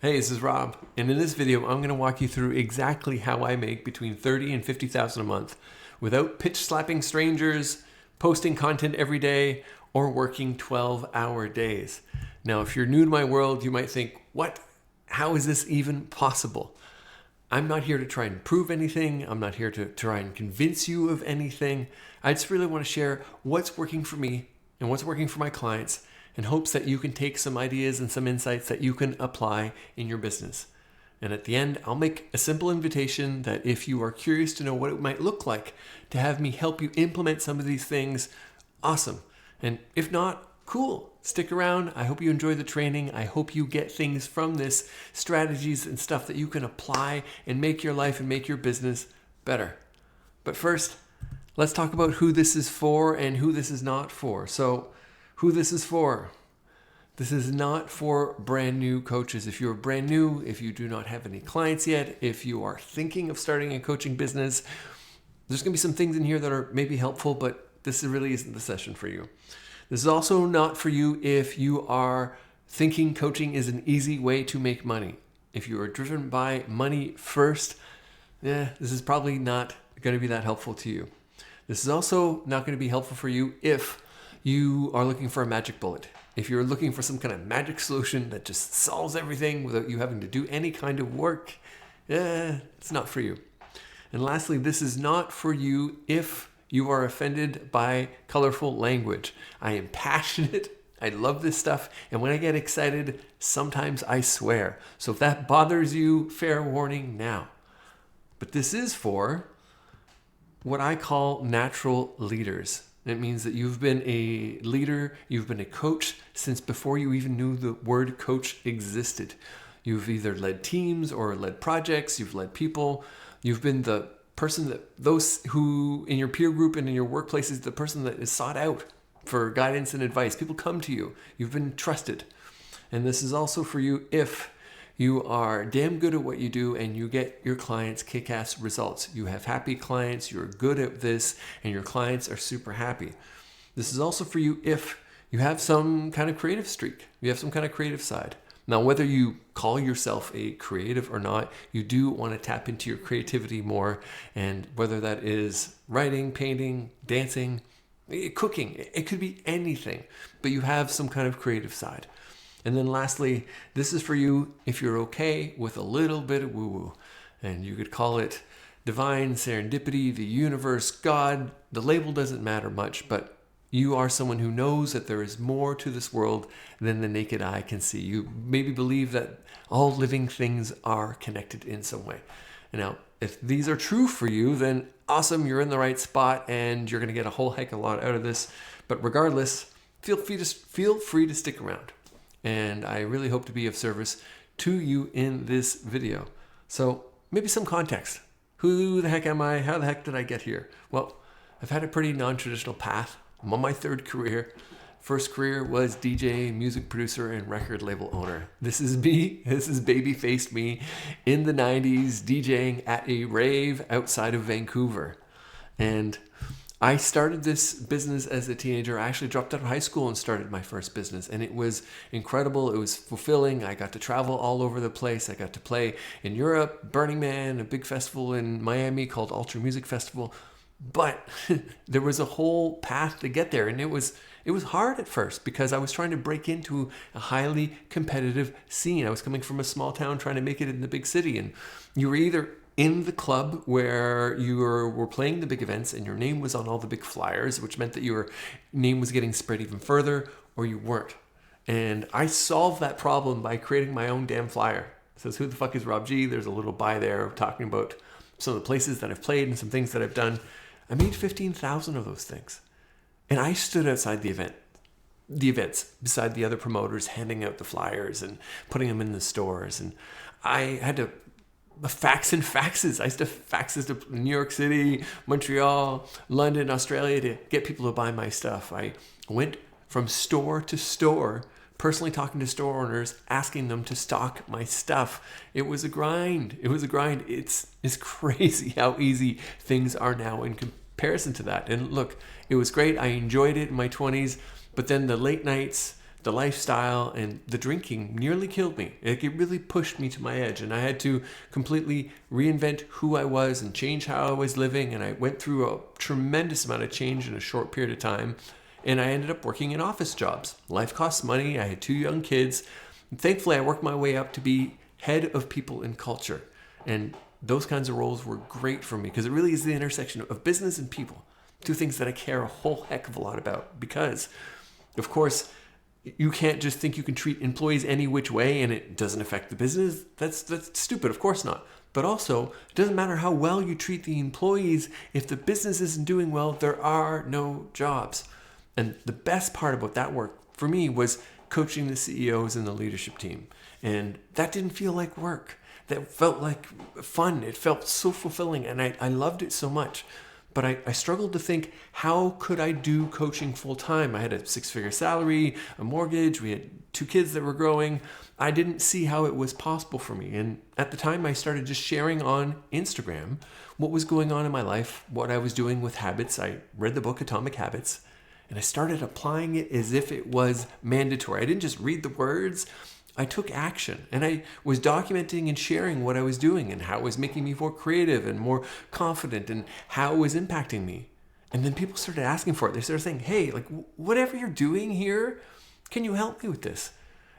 Hey, this is Rob, and in this video, I'm going to walk you through exactly how I make between $30,000 and $50,000 a month without pitch slapping strangers, posting content every day, or working 12-hour days. Now, if you're new to my world, you might think, what? How is this even possible? I'm not here to try and prove anything. I'm not here to try and convince you of anything. I just really want to share what's working for me and what's working for my clients in hopes that you can take some ideas and some insights that you can apply in your business. And at the end, I'll make a simple invitation that if you are curious to know what it might look like to have me help you implement some of these things, awesome. And if not, cool. Stick around. I hope you enjoy the training. I hope you get things from this, strategies and stuff that you can apply and make your life and make your business better. But first, let's talk about who this is for and who this is not for. So, who this is for. This is not for brand new coaches. If you're brand new, if you do not have any clients yet, if you are thinking of starting a coaching business, there's going to be some things in here that are maybe helpful, but this really isn't the session for you. This is also not for you if you are thinking coaching is an easy way to make money. If you are driven by money first, this is probably not going to be that helpful to you. This is also not going to be helpful for you if you are looking for a magic bullet. If you're looking for some kind of magic solution that just solves everything without you having to do any kind of work, it's not for you. And lastly, this is not for you if you are offended by colorful language. I am passionate. I love this stuff. And when I get excited, sometimes I swear. So if that bothers you, fair warning now. But this is for what I call natural leaders. It means that you've been a leader, you've been a coach since before you even knew the word coach existed. You've either led teams or led projects, you've led people, you've been the person that those who in your peer group and in your workplace is the person that is sought out for guidance and advice. People come to you, you've been trusted. And this is also for you if you are damn good at what you do and you get your clients kick-ass results. You have happy clients, you're good at this, and your clients are super happy. This is also for you if you have some kind of creative streak. You have some kind of creative side. Now, whether you call yourself a creative or not, you do want to tap into your creativity more. And whether that is writing, painting, dancing, cooking, it could be anything, but you have some kind of creative side. And then lastly, this is for you if you're okay with a little bit of woo-woo. And you could call it divine serendipity, the universe, God. The label doesn't matter much, but you are someone who knows that there is more to this world than the naked eye can see. You maybe believe that all living things are connected in some way. And now, if these are true for you, then awesome, you're in the right spot and you're going to get a whole heck of a lot out of this. But regardless, feel free to stick around. And I really hope to be of service to you in this video. So maybe some context. Who the heck am I? How the heck did I get here? Well, I've had a pretty non-traditional path. I'm on my third career. First career was DJ, music producer, and record label owner. This is me. This is baby-faced me in the 90s, DJing at a rave outside of Vancouver. And I started this business as a teenager. I actually dropped out of high school and started my first business, and it was incredible. It was fulfilling. I got to travel all over the place. I got to play in Europe, Burning Man, a big festival in Miami called Ultra Music Festival. But there was a whole path to get there, and it was hard at first because I was trying to break into a highly competitive scene. I was coming from a small town trying to make it in the big city, and you were either in the club where you were playing the big events and your name was on all the big flyers, which meant that your name was getting spread even further, or you weren't. And I solved that problem by creating my own damn flyer. It says, who the fuck is Rob G? There's a little bi there talking about some of the places that I've played and some things that I've done. I made 15,000 of those things. And I stood outside the events beside the other promoters, handing out the flyers and putting them in the stores. And I had to fax and faxes. I used to faxes to New York City, Montreal, London, Australia to get people to buy my stuff. I went from store to store, personally talking to store owners, asking them to stock my stuff. It was a grind. It's crazy how easy things are now in comparison to that. And look, it was great. I enjoyed it in my 20s, but then the late nights, the lifestyle and the drinking nearly killed me. It really pushed me to my edge, and I had to completely reinvent who I was and change how I was living. And I went through a tremendous amount of change in a short period of time. And I ended up working in office jobs. Life costs money. I had 2 young kids. And thankfully, I worked my way up to be head of people and culture. And those kinds of roles were great for me because it really is the intersection of business and people. 2 things that I care a whole heck of a lot about, because, of course, you can't just think you can treat employees any which way and it doesn't affect the business. That's stupid. Of course not. But also, it doesn't matter how well you treat the employees. If the business isn't doing well, there are no jobs. And the best part about that work for me was coaching the CEOs and the leadership team. And that didn't feel like work. That felt like fun. It felt so fulfilling, and I loved it so much. But I struggled to think, how could I do coaching full time? I had a 6-figure salary, a mortgage, we had 2 kids that were growing. I didn't see how it was possible for me. And at the time, I started just sharing on Instagram what was going on in my life, what I was doing with habits. I read the book Atomic Habits, and I started applying it as if it was mandatory. I didn't just read the words. I took action, and I was documenting and sharing what I was doing and how it was making me more creative and more confident and how it was impacting me. And then people started asking for it. They started saying, hey, like, whatever you're doing here, can you help me with this?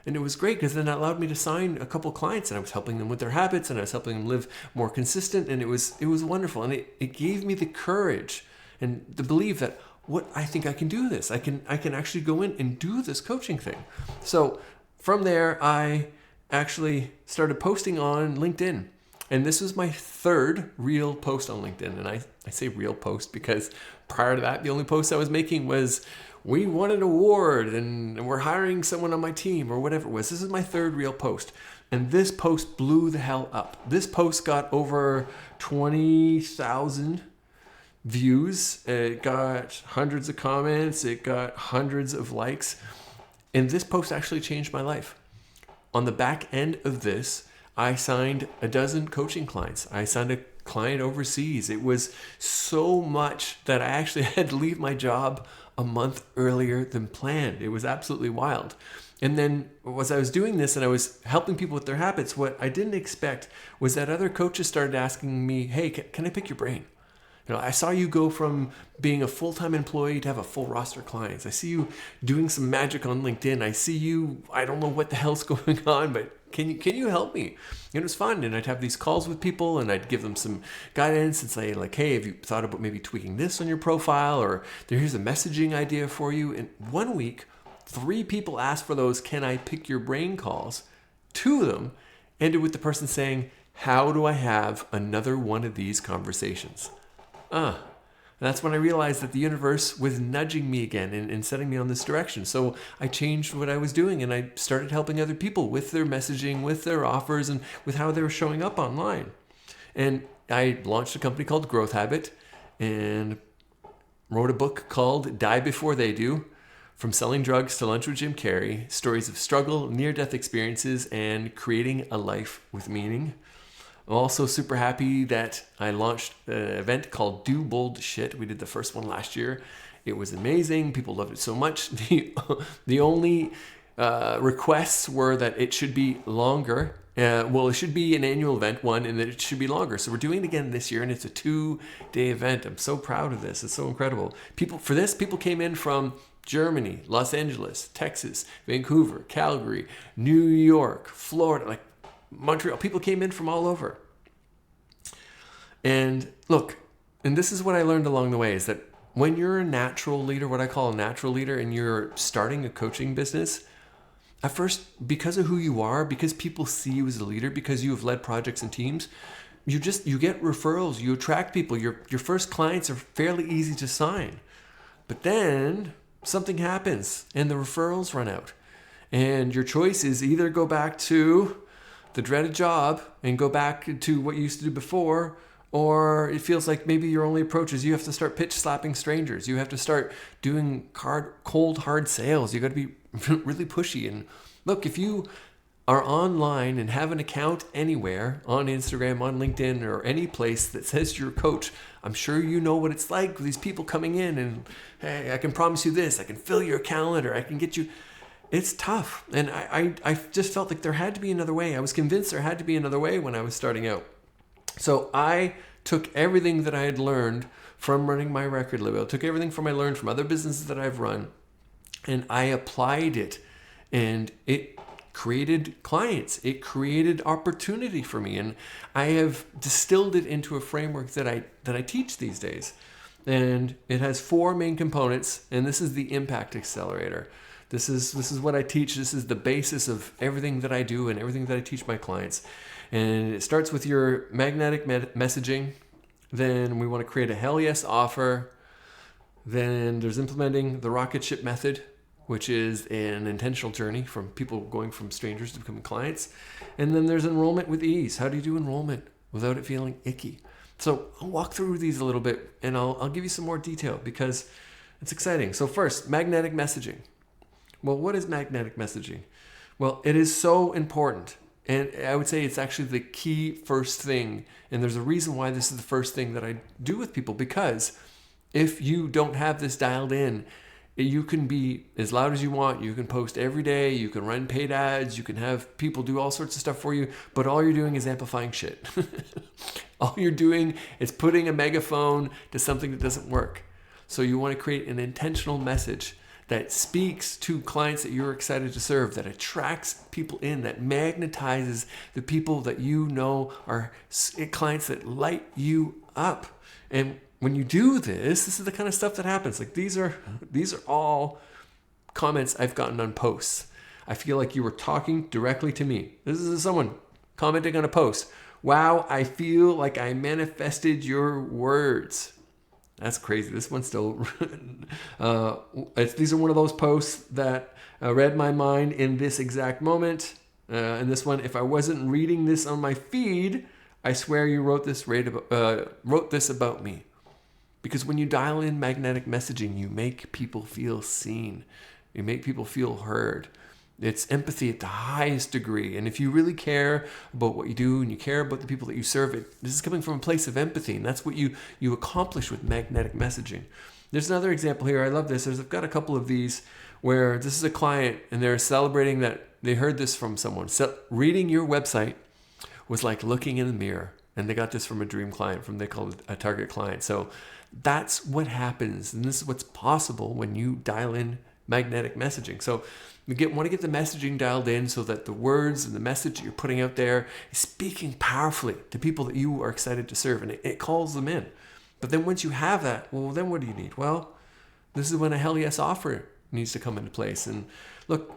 And it was great because then it allowed me to sign a couple clients, and I was helping them with their habits, and I was helping them live more consistent. And it was wonderful. And it gave me the courage and the belief that what I think I can do this. I can actually go in and do this coaching thing. So from there, I actually started posting on LinkedIn. And this was my 3rd real post on LinkedIn. And I say real post because prior to that, the only post I was making was, we won an award and we're hiring someone on my team, or whatever it was. This is my 3rd real post. And this post blew the hell up. This post got over 20,000 views. It got hundreds of comments. It got hundreds of likes. And this post actually changed my life. On the back end of this, I signed a dozen coaching clients. I signed a client overseas. It was so much that I actually had to leave my job a month earlier than planned. It was absolutely wild. And then as I was doing this and I was helping people with their habits, what I didn't expect was that other coaches started asking me, hey, can I pick your brain? You know, I saw you go from being a full-time employee to have a full roster of clients. I see you doing some magic on LinkedIn. I see you, I don't know what the hell's going on, but can you help me? And it was fun. And I'd have these calls with people and I'd give them some guidance and say like, hey, have you thought about maybe tweaking this on your profile? Or here's a messaging idea for you. And 1 week, 3 people asked for those can I pick your brain calls. 2 of them ended with the person saying, how do I have another one of these conversations? And that's when I realized that the universe was nudging me again and setting me on this direction. So I changed what I was doing and I started helping other people with their messaging, with their offers, and with how they were showing up online. And I launched a company called Growth Habit and wrote a book called Die Before They Do: From Selling Drugs to Lunch with Jim Carrey, Stories of Struggle, Near-Death Experiences, and Creating a Life with Meaning. I'm also super happy that I launched an event called Do Bold Shit. We did the first one last year. It was amazing. People loved it so much. The only requests were that it should be longer. It should be an annual event, one, and that it should be longer. So we're doing it again this year, and it's a 2-day event. I'm so proud of this. It's so incredible. People came in from Germany, Los Angeles, Texas, Vancouver, Calgary, New York, Florida, like Montreal. People came in from all over. And look, and this is what I learned along the way, is that when you're a natural leader, what I call a natural leader, and you're starting a coaching business, at first, because of who you are, because people see you as a leader, because you have led projects and teams, you get referrals, you attract people. Your first clients are fairly easy to sign. But then something happens and the referrals run out. And your choice is either go back to the dreaded job and go back to what you used to do before, or it feels like maybe your only approach is you have to start pitch slapping strangers. You have to start doing cold, hard sales. You got to be really pushy. And look, if you are online and have an account anywhere, on Instagram, on LinkedIn, or any place that says you're a coach, I'm sure you know what it's like with these people coming in and, hey, I can promise you this, I can fill your calendar, I can get you. it's tough. And I just felt like there had to be another way. I was convinced there had to be another way when I was starting out. So I took everything that I had learned from running my record label, took everything I learned from other businesses that I've run, and I applied it. And it created clients. It created opportunity for me. And I have distilled it into a framework that I teach these days. And it has 4 main components. And this is the Impact Accelerator. This is what I teach. This is the basis of everything that I do and everything that I teach my clients. And it starts with your magnetic messaging. Then we want to create a hell yes offer. Then there's implementing the rocket ship method, which is an intentional journey from people going from strangers to becoming clients. And then there's enrollment with ease. How do you do enrollment without it feeling icky? So I'll walk through these a little bit, and I'll give you some more detail because it's exciting. So first, magnetic messaging. Well, what is magnetic messaging? Well, it is so important. And I would say it's actually the key first thing. And there's a reason why this is the first thing that I do with people, because if you don't have this dialed in, you can be as loud as you want. You can post every day. You can run paid ads. You can have people do all sorts of stuff for you. But all you're doing is amplifying shit. All you're doing is putting a megaphone to something that doesn't work. So you want to create an intentional message that speaks to clients that you're excited to serve, that attracts people in, that magnetizes the people that you know are clients that light you up. And when you do this is the kind of stuff that happens. Like these are all comments I've gotten on posts. I feel like you were talking directly to me. This is someone commenting on a post. Wow, I feel like I manifested your words. That's crazy. This one's still, these are one of those posts that read my mind in this exact moment. And this one, if I wasn't reading this on my feed, I swear you wrote this about me. Because when you dial in magnetic messaging, you make people feel seen. You make people feel heard. It's empathy at the highest degree. And if you really care about what you do and you care about the people that you serve, this is coming from a place of empathy. And that's what you accomplish with magnetic messaging. There's another example here. I love this. I've got a couple of these where this is a client and they're celebrating that they heard this from someone. So reading your website was like looking in the mirror. And they got this from a dream client, they call it a target client. So that's what happens. And this is what's possible when you dial in magnetic messaging. So you want to get the messaging dialed in so that the words and the message that you're putting out there is speaking powerfully to people that you are excited to serve. And it calls them in. But then once you have that, well, then what do you need? Well, this is when a hell yes offer needs to come into place. And look,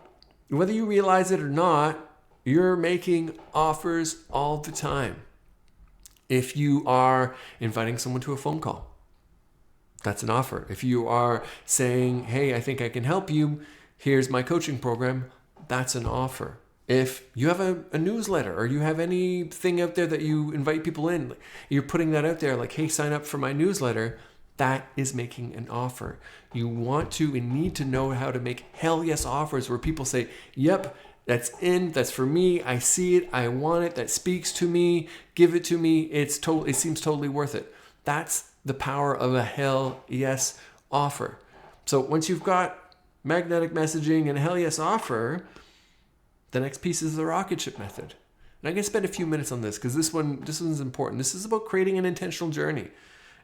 whether you realize it or not, you're making offers all the time. If you are inviting someone to a phone call, that's an offer. If you are saying, hey, I think I can help you, here's my coaching program, that's an offer. If you have a newsletter or you have anything out there that you invite people in, you're putting that out there like, hey, sign up for my newsletter, that is making an offer. You want to and need to know how to make hell yes offers where people say, yep, that's for me, I see it, I want it, that speaks to me, give it to me, it seems totally worth it. That's the power of a hell yes offer. So once you've got magnetic messaging and a hell yes offer, the next piece is the rocket ship method. And I'm going to spend a few minutes on this because this one's important. This is about creating an intentional journey.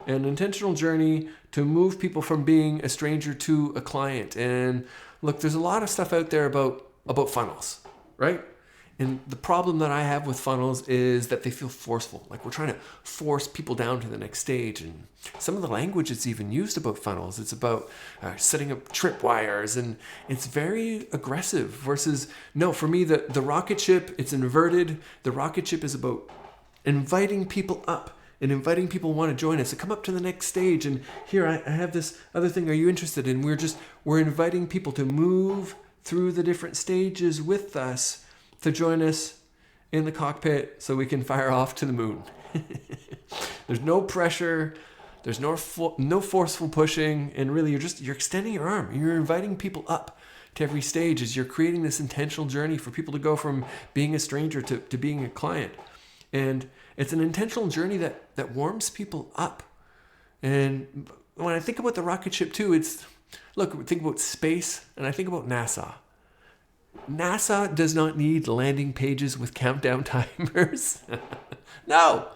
An intentional journey to move people from being a stranger to a client. And look, there's a lot of stuff out there about funnels, right? And the problem that I have with funnels is that they feel forceful. Like we're trying to force people down to the next stage. And some of the language that's even used about funnels, it's about setting up tripwires, and it's very aggressive versus, no, for me, the rocket ship, it's inverted. The rocket ship is about inviting people up and inviting people who want to join us to come up to the next stage. And here I have this other thing. Are you interested? And we're inviting people to move through the different stages with us to join us in the cockpit so we can fire off to the moon. There's no pressure. There's no forceful pushing. And really, you're extending your arm. You're inviting people up to every stage as you're creating this intentional journey for people to go from being a stranger to being a client. And it's an intentional journey that warms people up. And when I think about the rocket ship too, think about space and I think about NASA. NASA does not need landing pages with countdown timers. No,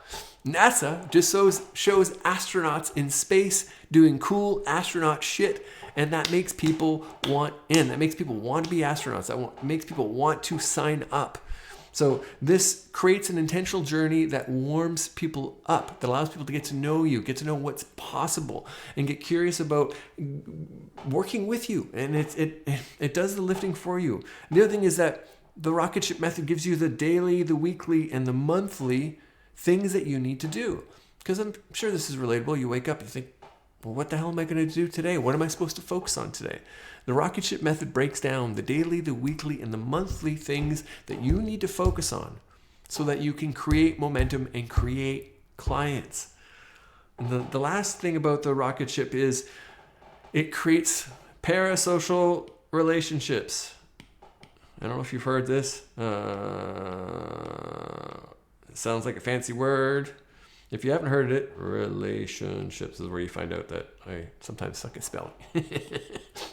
NASA just shows astronauts in space doing cool astronaut shit, and that makes people want in. That makes people want to be astronauts. That makes people want to sign up. So this creates an intentional journey that warms people up, that allows people to get to know you, get to know what's possible, and get curious about working with you. And it does the lifting for you. The other thing is that the rocket ship method gives you the daily, the weekly, and the monthly things that you need to do. Because I'm sure this is relatable. You wake up and you think, well, what the hell am I going to do today? What am I supposed to focus on today? The rocket ship method breaks down the daily, the weekly, and the monthly things that you need to focus on so that you can create momentum and create clients. And the last thing about the rocket ship is it creates parasocial relationships. I don't know if you've heard this. It sounds like a fancy word. If you haven't heard it, relationships is where you find out that I sometimes suck at spelling.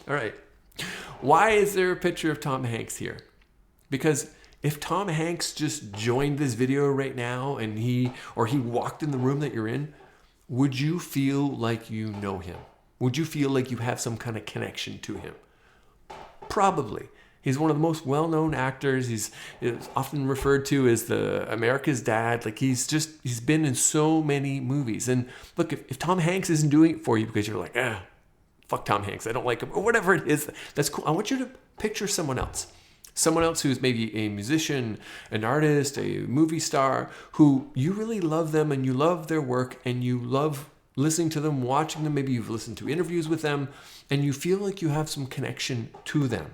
All right. Why is there a picture of Tom Hanks here? Because if Tom Hanks just joined this video right now and he walked in the room that you're in, would you feel like you know him? Would you feel like you have some kind of connection to him? Probably. He's one of the most well-known actors. He's often referred to as the America's Dad. Like he's been in so many movies. And look, if Tom Hanks isn't doing it for you because you're like, fuck Tom Hanks, I don't like him, or whatever it is, that's cool. I want you to picture someone else who's maybe a musician, an artist, a movie star, who you really love them and you love their work and you love listening to them, watching them. Maybe you've listened to interviews with them and you feel like you have some connection to them.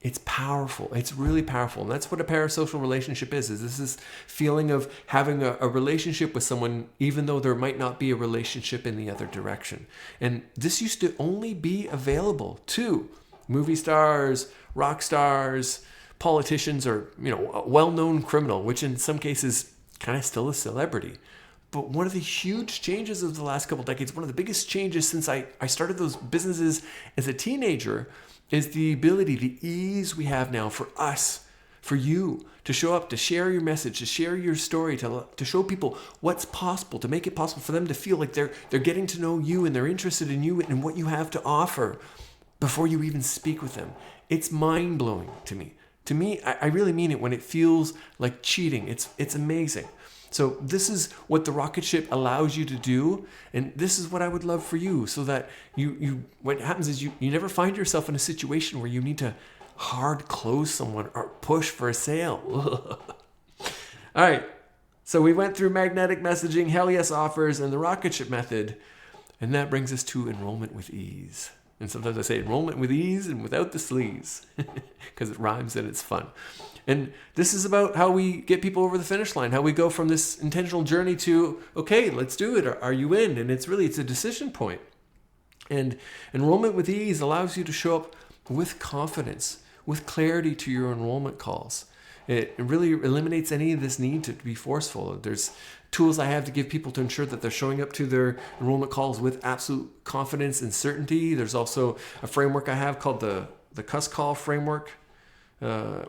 It's powerful. It's really powerful. And that's what a parasocial relationship is this feeling of having a relationship with someone, even though there might not be a relationship in the other direction. And this used to only be available to movie stars, rock stars, politicians, or, a well-known criminal, which in some cases kind of still a celebrity. But one of the huge changes of the last couple decades, one of the biggest changes since I started those businesses as a teenager, is the ability, the ease we have now for us, for you, to show up, to share your message, to share your story, to show people what's possible, to make it possible for them to feel like they're getting to know you and they're interested in you and what you have to offer before you even speak with them. It's mind-blowing to me. To me, I really mean it when it feels like cheating. It's amazing. So this is what the rocket ship allows you to do, and this is what I would love for you, so that you what happens is you never find yourself in a situation where you need to hard close someone or push for a sale. All right, so we went through magnetic messaging, hell yes offers, and the rocket ship method, and that brings us to enrollment with ease. And sometimes I say enrollment with ease and without the sleaze because it rhymes and it's fun. And this is about how we get people over the finish line, how we go from this intentional journey to, okay, let's do it. Are you in? And it's a decision point. And enrollment with ease allows you to show up with confidence, with clarity to your enrollment calls. It really eliminates any of this need to be forceful. There's tools I have to give people to ensure that they're showing up to their enrollment calls with absolute confidence and certainty. There's also a framework I have called the Cuss Call framework,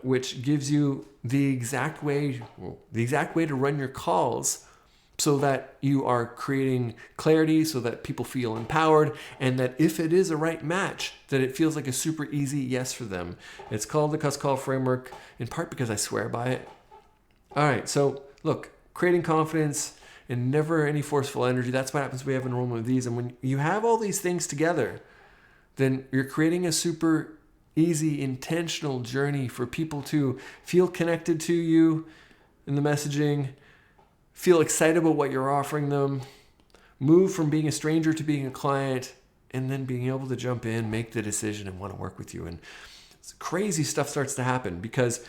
which gives you the exact way to run your calls so that you are creating clarity, so that people feel empowered, and that if it is a right match, that it feels like a super easy yes for them. It's called the Cuss Call framework, in part because I swear by it. All right, so look, creating confidence and never any forceful energy, that's what happens when we have enrollment with these. And when you have all these things together, then you're creating a super easy, intentional journey for people to feel connected to you in the messaging, feel excited about what you're offering them, move from being a stranger to being a client, and then being able to jump in, make the decision, and want to work with you. And crazy stuff starts to happen because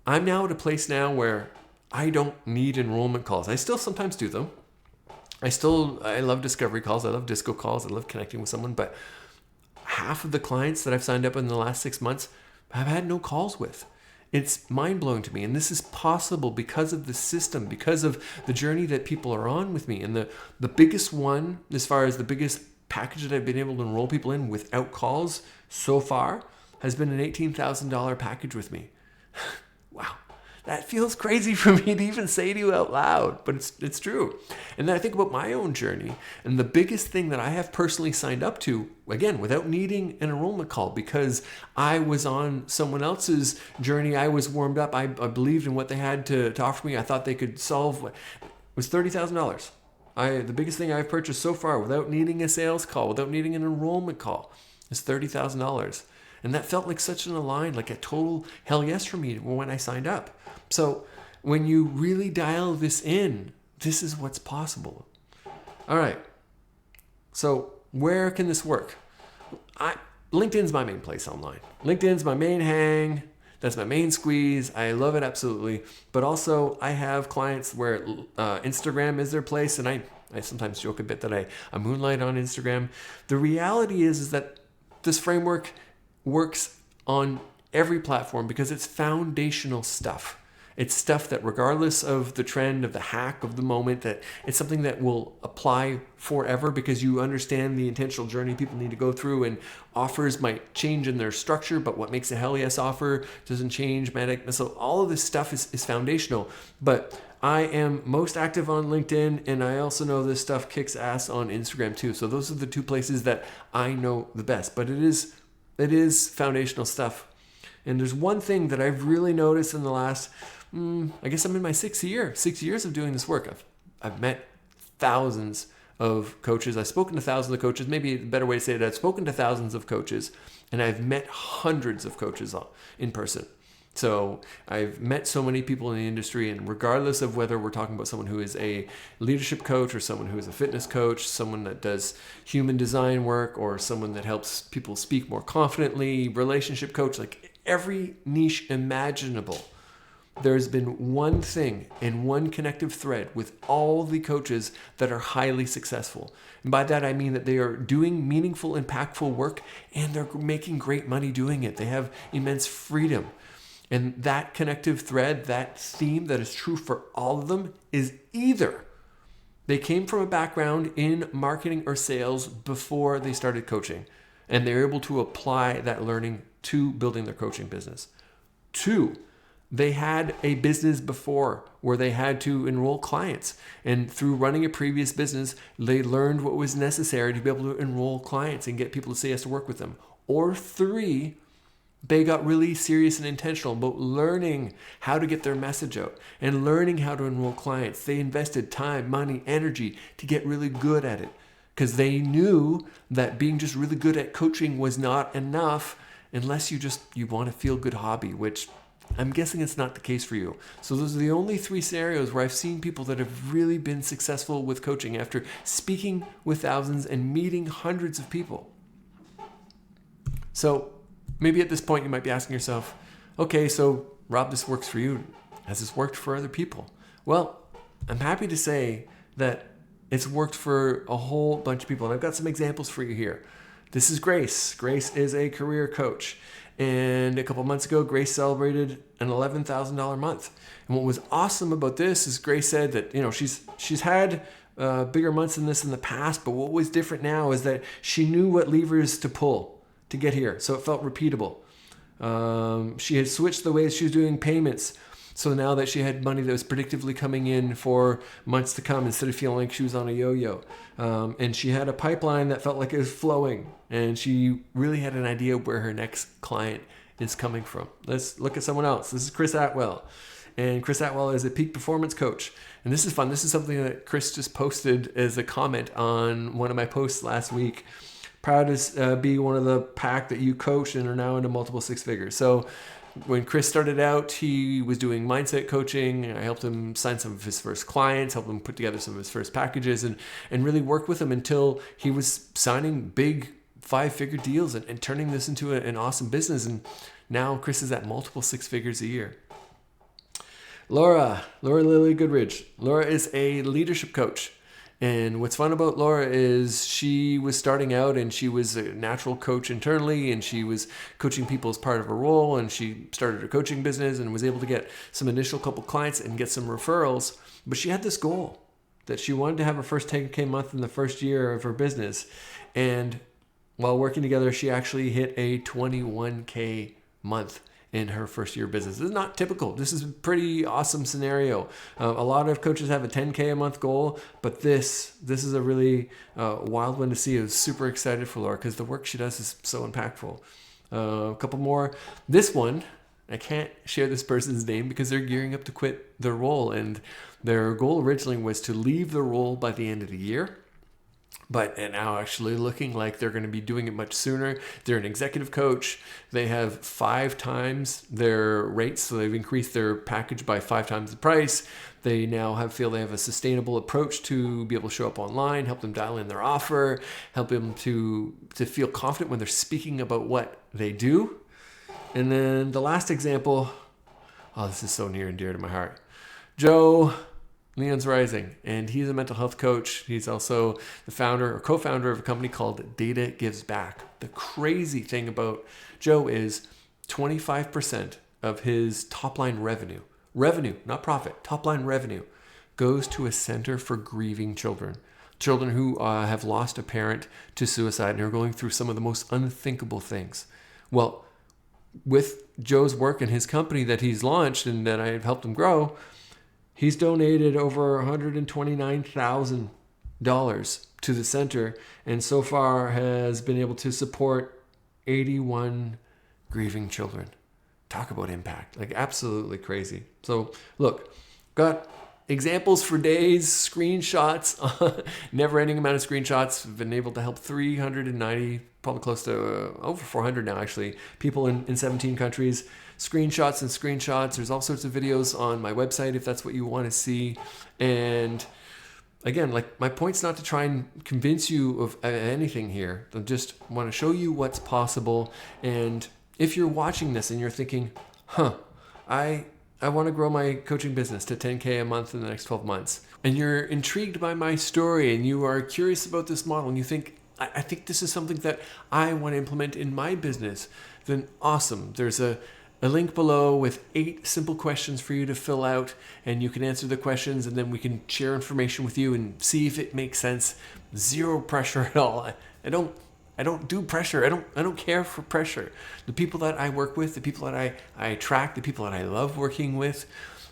I'm now at a place now where I don't need enrollment calls. I still sometimes do them. I love discovery calls. I love disco calls. I love connecting with someone. But half of the clients that I've signed up in the last 6 months I've had no calls with. It's mind-blowing to me. And this is possible because of the system, because of the journey that people are on with me. And the biggest one, as far as the biggest package that I've been able to enroll people in without calls so far, has been an $18,000 package with me. Wow. That feels crazy for me to even say to you out loud, but it's true. And then I think about my own journey, and the biggest thing that I have personally signed up to, again, without needing an enrollment call, because I was on someone else's journey, I was warmed up, I believed in what they had to offer me, I thought they could solve, was $30,000. The biggest thing I've purchased so far without needing a sales call, without needing an enrollment call, is $30,000. And that felt like such an align, like a total hell yes for me when I signed up. So when you really dial this in, this is what's possible. All right. So where can this work? LinkedIn's my main place online. LinkedIn's my main hang. That's my main squeeze. I love it absolutely. But also I have clients where Instagram is their place. And I sometimes joke a bit that I moonlight on Instagram. The reality is that this framework works on every platform because it's foundational stuff. It's stuff that regardless of the trend, of the hack of the moment, that it's something that will apply forever because you understand the intentional journey people need to go through, and offers might change in their structure, but what makes a hell yes offer doesn't change. So all of this stuff is foundational. But I am most active on LinkedIn, and I also know this stuff kicks ass on Instagram too. So those are the two places that I know the best. But it is foundational stuff. And there's one thing that I've really noticed in the last, I guess I'm in my 6 years of doing this work. I've met thousands of coaches. I've spoken to thousands of coaches. Maybe a better way to say it, I've spoken to thousands of coaches, and I've met hundreds of coaches in person. So I've met so many people in the industry, and regardless of whether we're talking about someone who is a leadership coach or someone who is a fitness coach, someone that does human design work, or someone that helps people speak more confidently, relationship coach, like every niche imaginable, there's been one thing and one connective thread with all the coaches that are highly successful. And by that, I mean that they are doing meaningful, impactful work, and they're making great money doing it. They have immense freedom. And that connective thread, that theme that is true for all of them, is either they came from a background in marketing or sales before they started coaching, and they're able to apply that learning to building their coaching business. 2, they had a business before where they had to enroll clients, and through running a previous business, they learned what was necessary to be able to enroll clients and get people to say yes to work with them. Or 3, they got really serious and intentional about learning how to get their message out and learning how to enroll clients. They invested time, money, energy to get really good at it because they knew that being just really good at coaching was not enough unless you want a feel-good hobby, which I'm guessing it's not the case for you. So those are the only 3 scenarios where I've seen people that have really been successful with coaching after speaking with thousands and meeting hundreds of people. So maybe at this point you might be asking yourself, okay, so Rob, this works for you. Has this worked for other people? Well, I'm happy to say that it's worked for a whole bunch of people. And I've got some examples for you here. This is Grace. Grace is a career coach. And a couple months ago, Grace celebrated an $11,000 month. And what was awesome about this is Grace said that, she's had bigger months than this in the past, but what was different now is that she knew what levers to pull to get here. So it felt repeatable. She had switched the way she was doing payments. So now that she had money that was predictively coming in for months to come instead of feeling like she was on a yo-yo. And she had a pipeline that felt like it was flowing. And she really had an idea where her next client is coming from. Let's look at someone else. This is Chris Atwell. And Chris Atwell is a peak performance coach. And this is fun. This is something that Chris just posted as a comment on one of my posts last week. Proud to be one of the pack that you coach and are now into multiple 6 figures. So when Chris started out, he was doing mindset coaching. I helped him sign some of his first clients, helped him put together some of his first packages, and really worked with him until he was signing big 5-figure deals and turning this into an awesome business. And now Chris is at multiple 6 figures a year. Laura Lily Goodridge. Laura is a leadership coach. And what's fun about Laura is she was starting out and she was a natural coach internally, and she was coaching people as part of her role, and she started her coaching business and was able to get some initial couple clients and get some referrals. But she had this goal that she wanted to have her first 10K month in the first year of her business. And while working together, she actually hit a 21K month in her first year of business. This is not typical. This is a pretty awesome scenario. A lot of coaches have a 10K a month goal, but this is a really wild one to see. I was super excited for Laura because the work she does is so impactful. A couple more. This one, I can't share this person's name because they're gearing up to quit their role, and their goal originally was to leave the role by the end of the year. But now actually looking like they're going to be doing it much sooner. They're an executive coach. They have 5 times their rates, so they've increased their package by 5 times the price. They now feel they have a sustainable approach to be able to show up online, help them dial in their offer, help them to feel confident when they're speaking about what they do. And then the last example, this is so near and dear to my heart. Joe, Leon's Rising, and he's a mental health coach. He's also the founder or co-founder of a company called Data Gives Back. The crazy thing about Joe is 25% of his top line revenue, not profit, top line revenue, goes to a center for grieving children who have lost a parent to suicide and are going through some of the most unthinkable things. Well, with Joe's work and his company that he's launched and that I've helped him grow, he's donated over $129,000 to the center, and so far has been able to support 81 grieving children. Talk about impact. Like, absolutely crazy. So look, got examples for days, screenshots, never-ending amount of screenshots. I've been able to help 390, probably close to over 400 now actually, people in 17 countries. Screenshots and screenshots. There's all sorts of videos on my website if that's what you want to see. And again, like, my point's not to try and convince you of anything here. I just want to show you what's possible. And if you're watching this and you're thinking, I want to grow my coaching business to 10K a month in the next 12 months, and you're intrigued by my story and you are curious about this model and you think, I think this is something that I want to implement in my business, then awesome. There's a link below with 8 simple questions for you to fill out, and you can answer the questions, and then we can share information with you and see if it makes sense. Zero pressure at all. I don't do pressure. I don't care for pressure. The people that I work with, the people that I attract, the people that I love working with,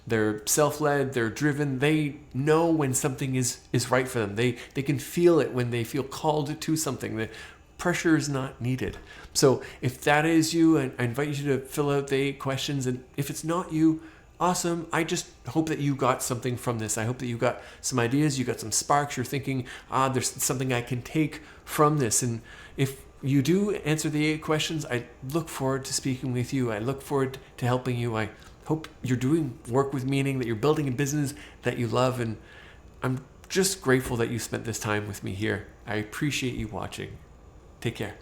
they're self-led, they're driven, they know when something is right for them. They can feel it when they feel called to something. The pressure is not needed. So if that is you, I invite you to fill out the 8 questions. And if it's not you, awesome. I just hope that you got something from this. I hope that you got some ideas, you got some sparks. You're thinking, there's something I can take from this. And if you do answer the 8 questions, I look forward to speaking with you. I look forward to helping you. I hope you're doing work with meaning, that you're building a business that you love. And I'm just grateful that you spent this time with me here. I appreciate you watching. Take care.